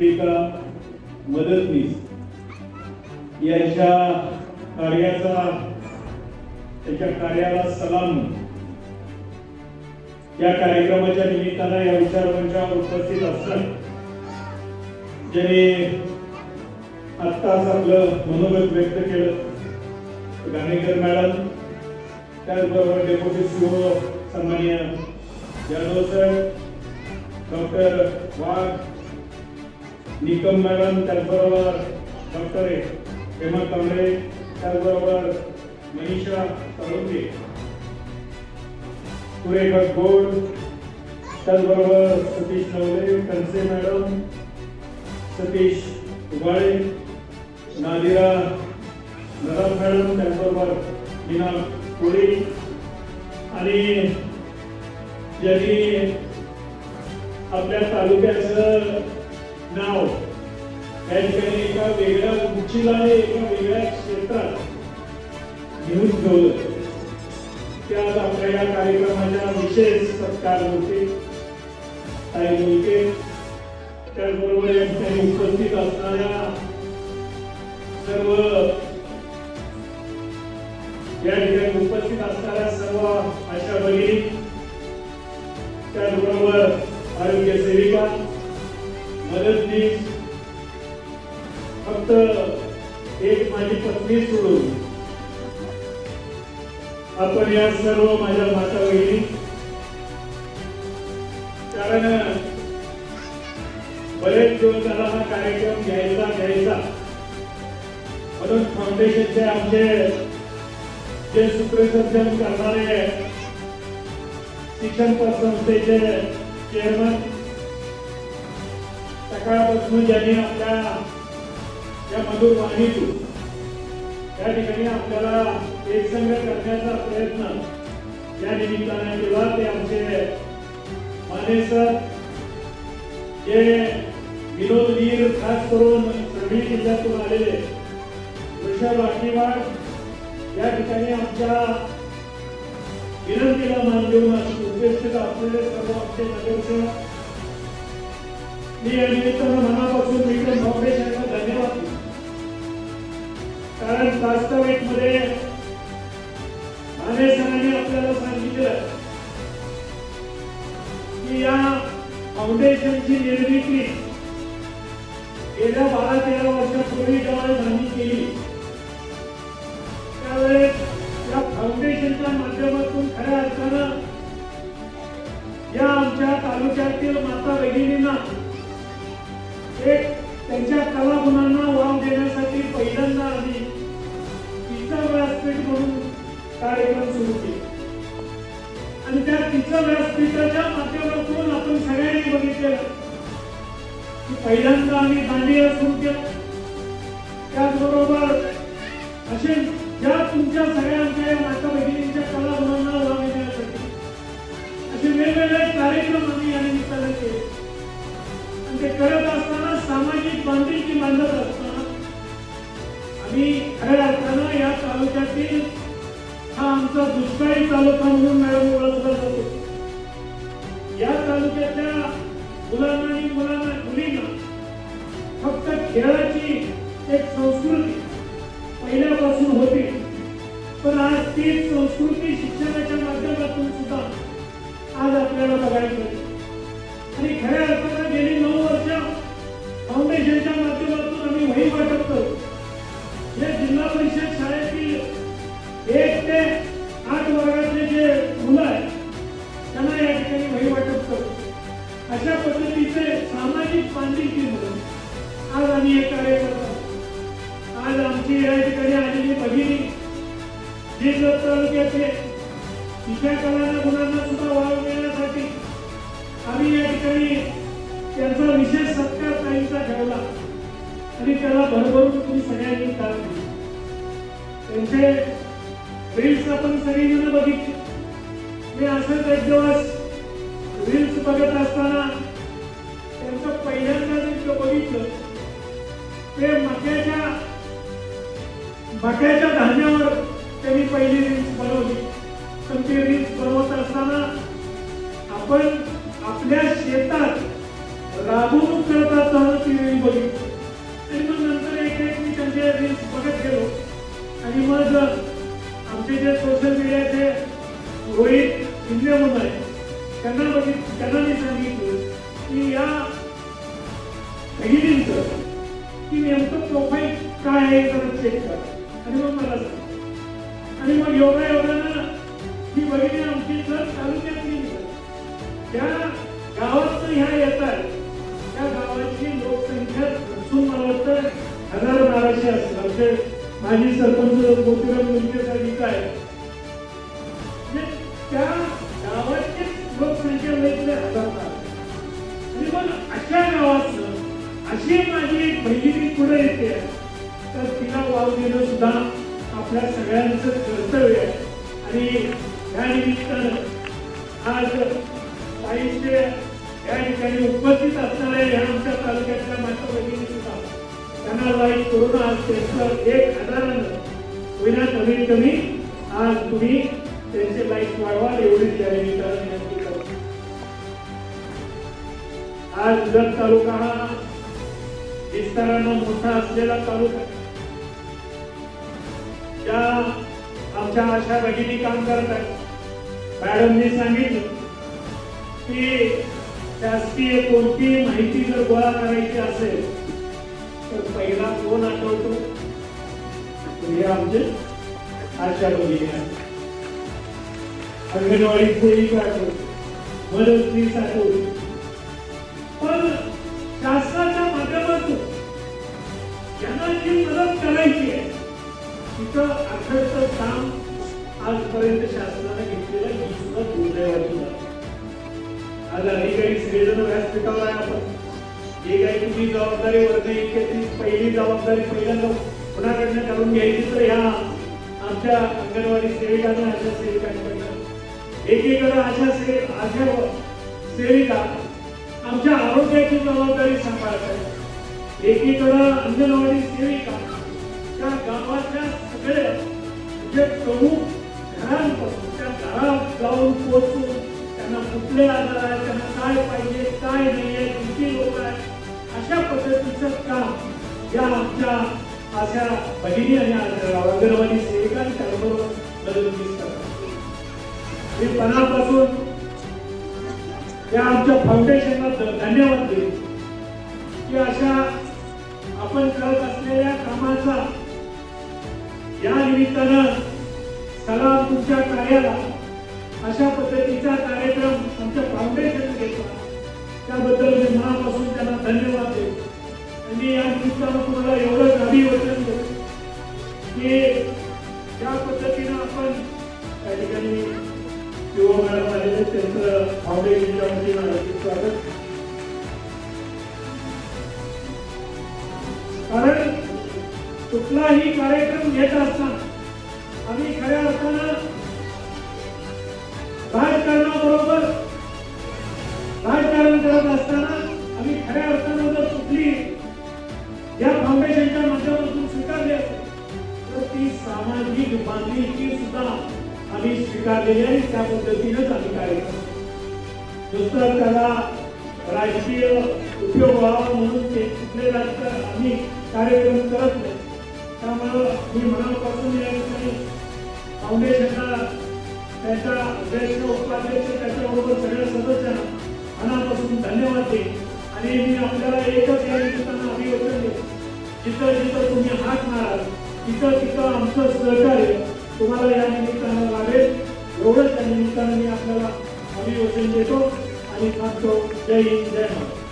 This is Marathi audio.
सेविका मदतनीस यांच्या कार्याचा त्याच्या कार्याला सलाम या कार्यक्रमाच्या निमित्तानं या विचारमंचावर उपस्थित असतात ज्यांनी आत्ताच आपलं मनोगत व्यक्त केलं गाणेकर मॅडम त्याचबरोबर डेप्युटी सीओ सन्माननीय यादव सर डॉक्टर वाघ निकम मॅडम त्याचबरोबर डॉक्टर हेमा कांबळे त्याचबरोबर मनीषा तळुंगे सुरेखा गोड त्याचबरोबर सतीश नवले कनसे मॅडम सतीश उबाळे नादिरा नदाम मॅडम त्याचबरोबर मीना कोळी आणि ज्यांनी आपल्या तालुक्याचं नाव या ठिकाणी एका वेगळ्या उंचीला एका वेगळ्या क्षेत्रात घेऊन ठेवलं त्यात आपल्या या कार्यक्रमाच्या विशेष सत्कार होते ताई मुलके त्याचबरोबर या ठिकाणी उपस्थित असणाऱ्या सर्व या ठिकाणी उपस्थित असणाऱ्या सर्व आशा भगिनी त्याचबरोबर आरोग्य सेविका मदतनीस फक्त एक माझी पत्नी सोडून आपण या सर्व माझ्या माता भगिनी कारण बरेच दिवस झाला हा कार्यक्रम घ्यायचा म्हणून फाउंडेशनचे आमचे जे सूत्रसंचालन करणारे शिक्षण संस्थेचे चेअरमन सकाळपासून ज्यांनी आपल्या या मधुर वाणीतून या ठिकाणी आपल्याला एकसंघ करण्याचा प्रयत्न या निमित्ताने केला ते आमचे माने सर जे विनोदवीर खास करून सांगली जिल्ह्यातून आलेले वृषभ वाकीवाड या ठिकाणी आमच्या विनंतीला मान देऊन उपस्थित असलेले सर्व आमचे नगरसेवक मी या निमित्तानं मनापासून विक्रम फाउंडेशनला धन्यवाद देतो कारण वास्तविक मध्ये माने सरांनी आपल्याला सांगितलं की या फाउंडेशनची निर्मिती गेल्या 12-13 वर्षापूर्वी जेव्हा आम्ही केली त्यावेळेस या फाउंडेशनच्या माध्यमातून खऱ्या अर्थानं या आमच्या तालुक्यातील माता भगिनींना एक त्यांच्या कलागुणांना वाव देण्यासाठी पहिल्यांदा आम्ही तिचं व्यासपीठ म्हणून कार्यक्रम सुरू केला आणि त्या तिचं व्यासपीठाच्या माध्यमातून आपण सगळ्यांनी बघितलं की पहिल्यांदा आम्ही दांडिया सुरू केलं त्याचबरोबर असे ज्या तुमच्या सगळ्यांच्या माता भगिनींच्या कलागुणांना वाव देण्यासाठी असे वेगवेगळे कार्यक्रम आम्ही या निमित्ताने केले आणि ते करत असताना सामाजिक बांधिलकी बांधत असताना आम्ही खऱ्या अर्थानं या तालुक्यातील हा आमचा दुष्काळी तालुका म्हणून मॅडम ओळखला जातो या तालुक्यातल्या मुलांना आणि मुलींना फक्त खेळाची एक संस्कृती पहिल्यापासून होती पण आज ती संस्कृती शिक्षणाच्या माध्यमातून सुद्धा आज आपल्याला बघायला मिळते आणि खऱ्या अर्थानं गेली 9 वर्ष फाउंडेशनच्या माध्यमातून आम्ही वही वाटप करतो या जिल्हा परिषद शाळेतील 1 ते 8 वर्गातले जे मुलं आहेत त्यांना या ठिकाणी वही वाटप करतो अशा पद्धतीचे सामाजिक बांधिलकी म्हणून आज आम्ही हे कार्य करतो आज आमची या ठिकाणी आलेली भगिनी जे तालुक्यातले तिच्या कलागुणांना सुद्धा वाव देण्यासाठी आम्ही या ठिकाणी त्यांचा विशेष सत्कार ताईंचा ठेवला आणि त्याला भरभरून तुम्ही सगळ्यांनी काम केलं त्यांचे रील्स आपण सगळीजण बघितले मी असंच एक दिवस रील्स बघत असताना त्यांचं पहिल्यांदा जे बघितलं ते मक्याच्या धान्यावर त्यांनी पहिली रील्स बनवली पण ती रील्स बनवत असताना आपण आपल्या शेतात राबवणूक करत असताना ती रील्स भगिनींचं की नेमकं प्रोफाईल काय आहे जरा चेक करा आणि मग मला सांगा. आणि मग योगायोगानं ही भगिनी आमची जर तालुक्यातली त्या गावात ह्या येतात त्या गावाची लोकसंख्या असून मला वाटतं 1000-1200 असेल. आमचे माजी सरपंच मोतीराम मुलगे साहेब काय त्या गावाची लोकसंख्या वेगळी 1000. आणि मग अशा गावात अशी माझी एक बहिणी पुढे येते तर तिला वाव देणं सुद्धा आपल्या सगळ्यांचं कर्तव्य आहे. आणि या निमित्तानं आज ताईंचे या ठिकाणी उपस्थित असणाऱ्या या आमच्या तालुक्यातल्या माता भगिनी सुद्धा त्यांना लाईक करून आज त्यांचं 1000 होईना कमीत कमी आज तुम्ही त्यांचे लाईक वाढवा एवढीच या निमित्तानं विनंती करतो. आज जत तालुका हा विस्तारानं मोठा असलेला तालुका ज्या आमच्या आशा भगिनी काम करत आहेत. मॅडमने सांगितलं की शासकीय कोणती माहिती जर गोळा करायची असेल तर पहिला कोण आठवतो हे आमचे आशा भगिनी आहेत. अंगणवाडी सेविका आठवतो, मदतनीस आठवतो. पण शासनाच्या माध्यमातून यांना जी मदत करायची आहे तिथं अर्थाचं काम आजपर्यंत शासनाने घेतलेलं ही सुद्धा दुर्दैवाची बाब. आज अधिकारी सगळेजण व्यासपीठावर आहे. आपण जे काही तुम्ही जबाबदारी वर्ग घेतली पहिली जबाबदारी पहिल्यांदा कुणाकडनं करून घ्यायची तर ह्या आमच्या अंगणवाडी सेविकांना आशा सेविकांकडनं एकीकडे आशा सेविका आमच्या आरोग्याची जबाबदारी सांभाळतात. एकीकडे अंगणवाडी सेविका त्या गावाच्या सगळ्या जे प्रमुख घरांपासून त्या घरात जाऊन पोहोचून त्यांना कुठले आजार आहेत त्यांना काय पाहिजे काय नाही आहे किती लोक आहेत अशा पद्धतीचं काम या आमच्या अशा भगिनी आणि अंगणवाडी सेविका त्याबरोबर मदतनीस करतात. मी मनापासून त्या आमच्या फाउंडेशनला धन्यवाद देतो की अशा आपण करत असलेल्या कामाचा या निमित्तानं सलाम तुमच्या कार्याला. अशा पद्धतीचा कार्यक्रम आमच्या फाउंडेशन घेतला त्याबद्दल मी मनापासून त्यांना धन्यवाद देतो. आणि या निमित्तानं तुम्हाला एवढंच अभिवचन देतो की ज्या पद्धतीनं आपण त्या ठिकाणी युवा मॅडम आलेले त्यांचं फाउंडेशनच्या वतीनं स्वागत. कारण कुठलाही कार्यक्रम घेत असताना आम्ही खऱ्या अर्थानं राजकारणाबरोबर राजकारण करत असताना आम्ही खऱ्या अर्थानं जर कुठली या फाउंडेशनच्या माध्यमातून स्वीकारली असेल तर ती सामाजिक बांधिलकी सुद्धा आम्ही स्वीकारलेली आहे. त्या पद्धतीनेच आम्ही कार्य करतो. नुसतं त्याला राजकीय उपयोग व्हावा म्हणून ते कुठले राजकारण आम्ही कार्यक्रम करत नाही. त्यामुळं मी मनापासून या ठिकाणी फाउंडेशनला त्याच्या अध्यक्ष उपाध्यक्ष त्याच्याबरोबर सगळ्या सदस्यांना मनापासून धन्यवाद देईन. आणि मी आपल्याला एकच या निमित्तानं अभिवचन देतो जिथं जिथं तुम्ही हात माराल तिथं तिथं आमचं सहकार्य तुम्हाला या निमित्तानं लाभेल एवढंच या निमित्तानं मी आपल्याला अभिवचन देतो आणि सांगतो. जय हिंद जय महाराष्ट्र.